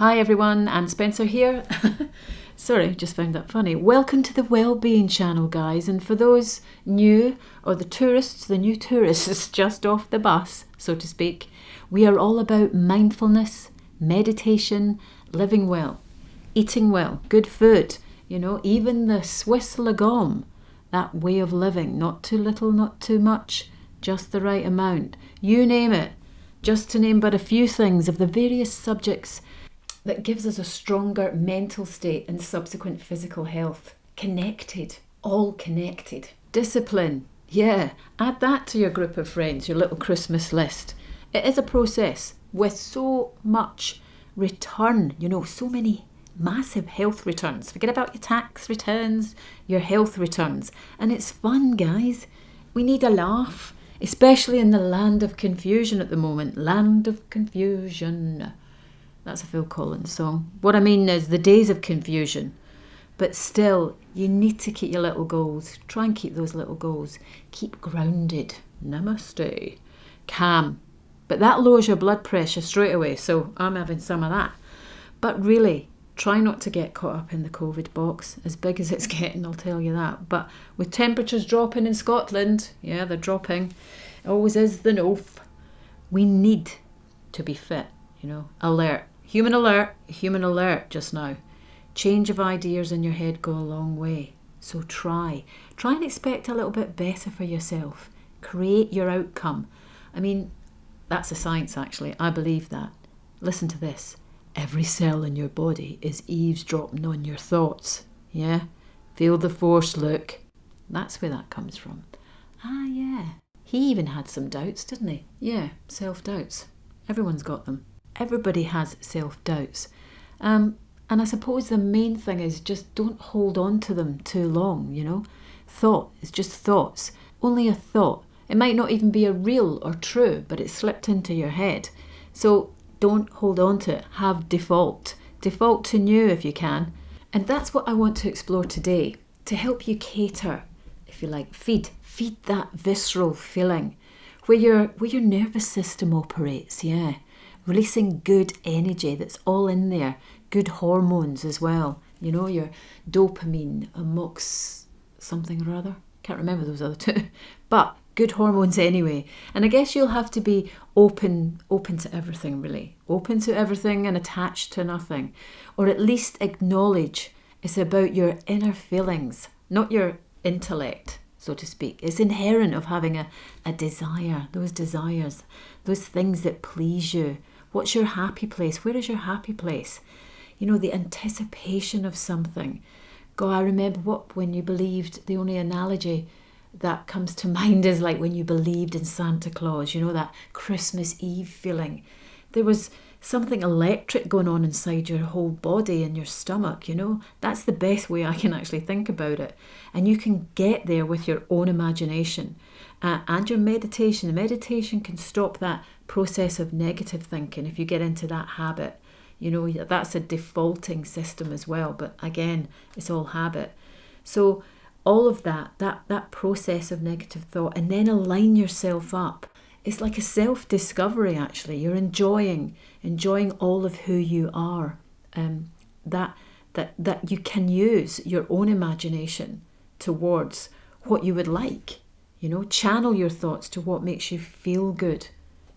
Hi everyone, Anne Spencer here. Sorry, just found that funny. Welcome to the Wellbeing channel, guys. And for those new, or the tourists, the new tourists just off the bus, so to speak, we are all about mindfulness, meditation, living well, eating well, good food, even the Swiss Lagom, that way of living, not too little, not too much, just the right amount. You name it, just to name but a few things of the various subjects that gives us a stronger mental state and subsequent physical health. Connected, all connected. Discipline, yeah, add that to your group of friends, your little Christmas list. It is a process with so much return, so many massive health returns. Forget about your tax returns, your health returns. And it's fun, guys. We need a laugh, especially in the land of confusion at the moment. Land of confusion. That's a Phil Collins song. What I mean is the days of confusion. But still, you need to keep your little goals. Try and keep those little goals. Keep grounded. Namaste. Calm. But that lowers your blood pressure straight away, so I'm having some of that. But really, try not to get caught up in the COVID box. As big as it's getting, I'll tell you that. But with temperatures dropping in Scotland, yeah, they're dropping. It always is the north. We need to be fit, alert. Human alert just now. Change of ideas in your head go a long way. So try and expect a little bit better for yourself. Create your outcome. I mean, that's a science actually. I believe that. Listen to this. Every cell in your body is eavesdropping on your thoughts. Yeah? Feel the force, look. That's where that comes from. Ah, yeah. He even had some doubts, didn't he? Yeah, self-doubts. Everyone's got them. Everybody has self-doubts. And I suppose the main thing is just don't hold on to them too long, Thought is just thoughts. Only a thought. It might not even be a real or true, but it slipped into your head. So don't hold on to it. Have default. Default to new if you can. And that's what I want to explore today, to help you cater, if you like, feed that visceral feeling where your nervous system operates, yeah. Releasing good energy that's all in there. Good hormones as well. Your dopamine, amox, something or other. Can't remember those other two. But good hormones anyway. And I guess you'll have to be open to everything, really. Open to everything and attached to nothing. Or at least acknowledge it's about your inner feelings, not your intellect, so to speak. It's inherent of having a desire, those desires, those things that please you. What's your happy place? Where is your happy place? The anticipation of something. God, I remember when you believed, the only analogy that comes to mind is like when you believed in Santa Claus, that Christmas Eve feeling. There was something electric going on inside your whole body and your stomach, That's the best way I can actually think about it. And you can get there with your own imagination and your meditation. The meditation can stop that process of negative thinking if you get into that habit. That's a defaulting system as well. But again, it's all habit. So all of that process of negative thought, and then align yourself up. It's like a self-discovery, actually. You're enjoying all of who you are. That you can use your own imagination towards what you would like. Channel your thoughts to what makes you feel good.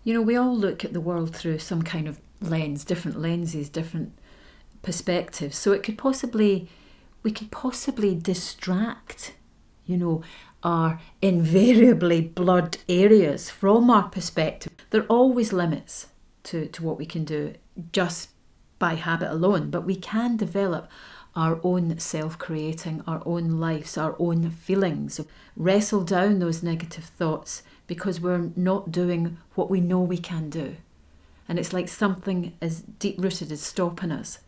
We all look at the world through some kind of lens, different lenses, different perspectives. So we could possibly distract, our invariably blood areas from our perspective. There are always limits to what we can do just by habit alone, but we can develop our own self-creating, our own lives, our own feelings. Wrestle down those negative thoughts because we're not doing what we know we can do. And it's like something as deep-rooted as stopping us.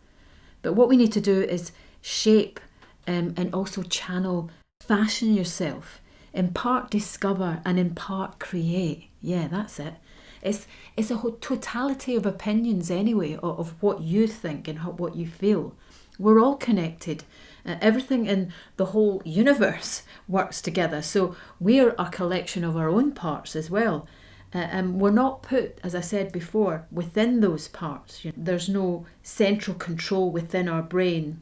But what we need to do is shape and also channel, fashion yourself, in part discover and in part create. Yeah, that's it. It's a whole totality of opinions anyway, of what you think and what you feel. We're all connected. Everything in the whole universe works together. So we're a collection of our own parts as well. And we're not put, as I said before, within those parts. There's no central control within our brain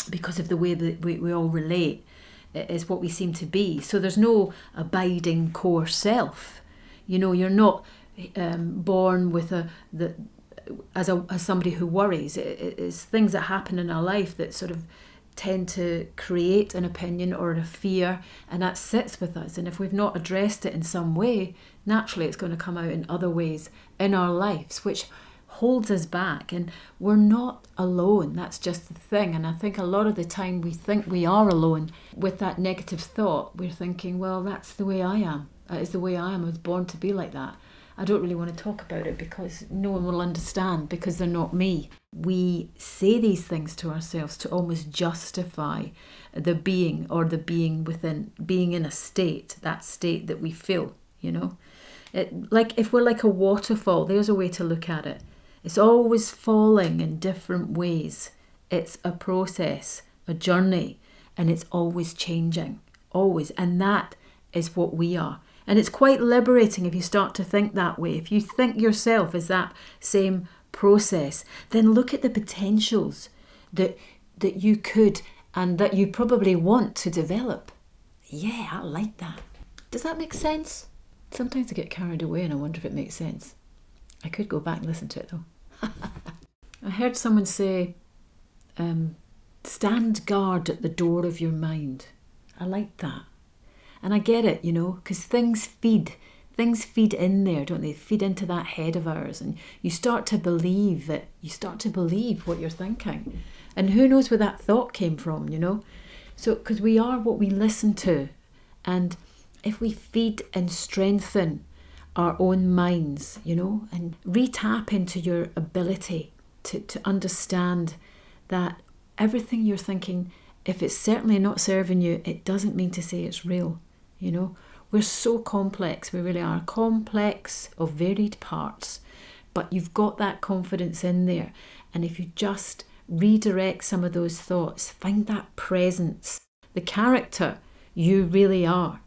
because of the way that we all relate is what we seem to be. So there's no abiding core self. You're not born with as somebody who worries. It's things that happen in our life that sort of tend to create an opinion or a fear, and that sits with us. And if we've not addressed it in some way, naturally it's going to come out in other ways in our lives, which holds us back. And we're not alone. That's just the thing. And I think a lot of the time we think we are alone with that negative thought. We're thinking, well, that's the way I am. That is the way I am. I was born to be like that. I don't really want to talk about it because no one will understand, because they're not me. We say these things to ourselves to almost justify the being in a state, that state that we feel, Like if we're like a waterfall, there's a way to look at it. It's always falling in different ways. It's a process, a journey, and it's always changing, always. And that is what we are. And it's quite liberating if you start to think that way. If you think yourself as that same process, then look at the potentials that you could and that you probably want to develop. Yeah, I like that. Does that make sense? Sometimes I get carried away and I wonder if it makes sense. I could go back and listen to it though. I heard someone say, stand guard at the door of your mind. I like that. And I get it, because things feed in there, don't they? Feed into that head of ours, and you start to believe it. You start to believe what you're thinking. And who knows where that thought came from, So, because we are what we listen to. And if we feed and strengthen our own minds, and re-tap into your ability to understand that everything you're thinking, if it's certainly not serving you, it doesn't mean to say it's real. We're so complex. We really are complex of varied parts, but you've got that confidence in there. And if you just redirect some of those thoughts, find that presence, the character you really are,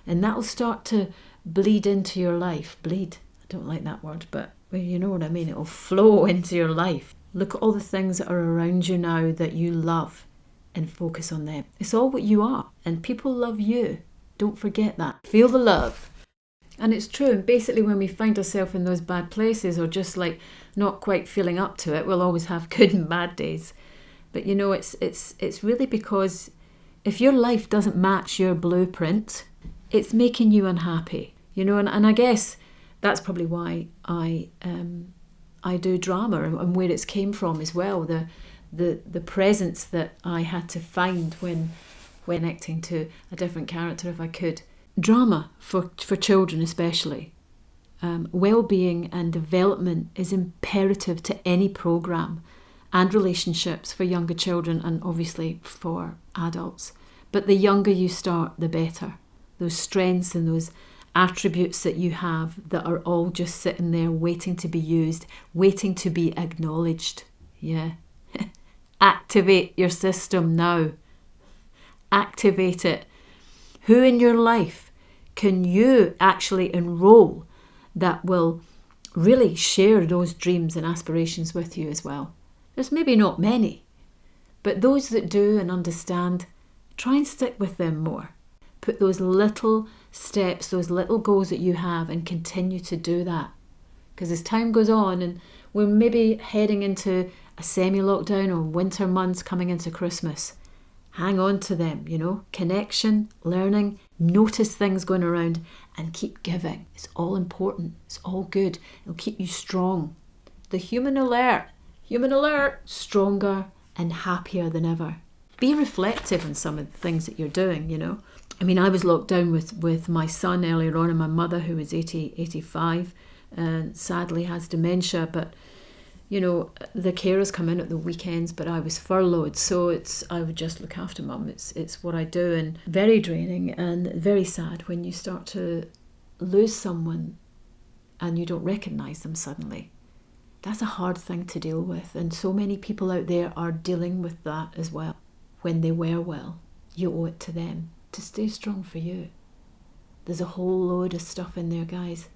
and that'll start to bleed into your life. Bleed, I don't like that word, but you know what I mean. It'll flow into your life. Look at all the things that are around you now that you love and focus on them. It's all what you are, and people love you. Don't forget that. Feel the love. And it's true. And basically when we find ourselves in those bad places or just like not quite feeling up to it, we'll always have good and bad days. But it's really because if your life doesn't match your blueprint, it's making you unhappy. And I guess that's probably why I do drama and where it's came from as well. The presence that I had to find when connecting to a different character if I could. Drama for children especially. Well-being and development is imperative to any programme, and relationships for younger children and obviously for adults. But the younger you start, the better. Those strengths and those attributes that you have that are all just sitting there waiting to be used, waiting to be acknowledged. Yeah. Activate your system now. Activate it. Who in your life can you actually enroll that will really share those dreams and aspirations with you as well? There's maybe not many, but those that do and understand, try and stick with them more. Put those little steps, those little goals that you have, and continue to do that. Because as time goes on and we're maybe heading into a semi-lockdown or winter months coming into Christmas, hang on to them, connection, learning, notice things going around and keep giving. It's all important. It's all good. It'll keep you strong. The human alert, stronger and happier than ever. Be reflective on some of the things that you're doing, I mean, I was locked down with my son earlier on and my mother who was 85 and sadly has dementia, but the carers come in at the weekends, but I was furloughed, so I would just look after mum. It's what I do, and very draining and very sad when you start to lose someone and you don't recognise them suddenly. That's a hard thing to deal with, and so many people out there are dealing with that as well. When they were well, you owe it to them to stay strong for you. There's a whole load of stuff in there, guys.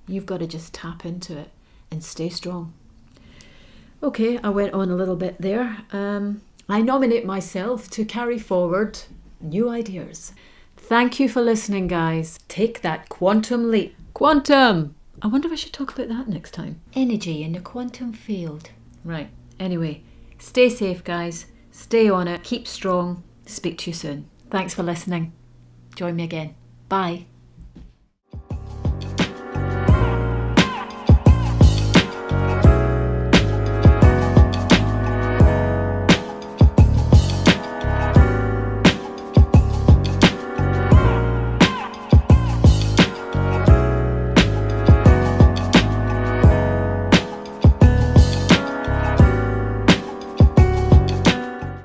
You've got to just tap into it and stay strong. Okay, I went on a little bit there. I nominate myself to carry forward new ideas. Thank you for listening, guys. Take that quantum leap. Quantum! I wonder if I should talk about that next time. Energy in the quantum field. Right. Anyway, stay safe, guys. Stay on it. Keep strong. Speak to you soon. Thanks for listening. Join me again. Bye.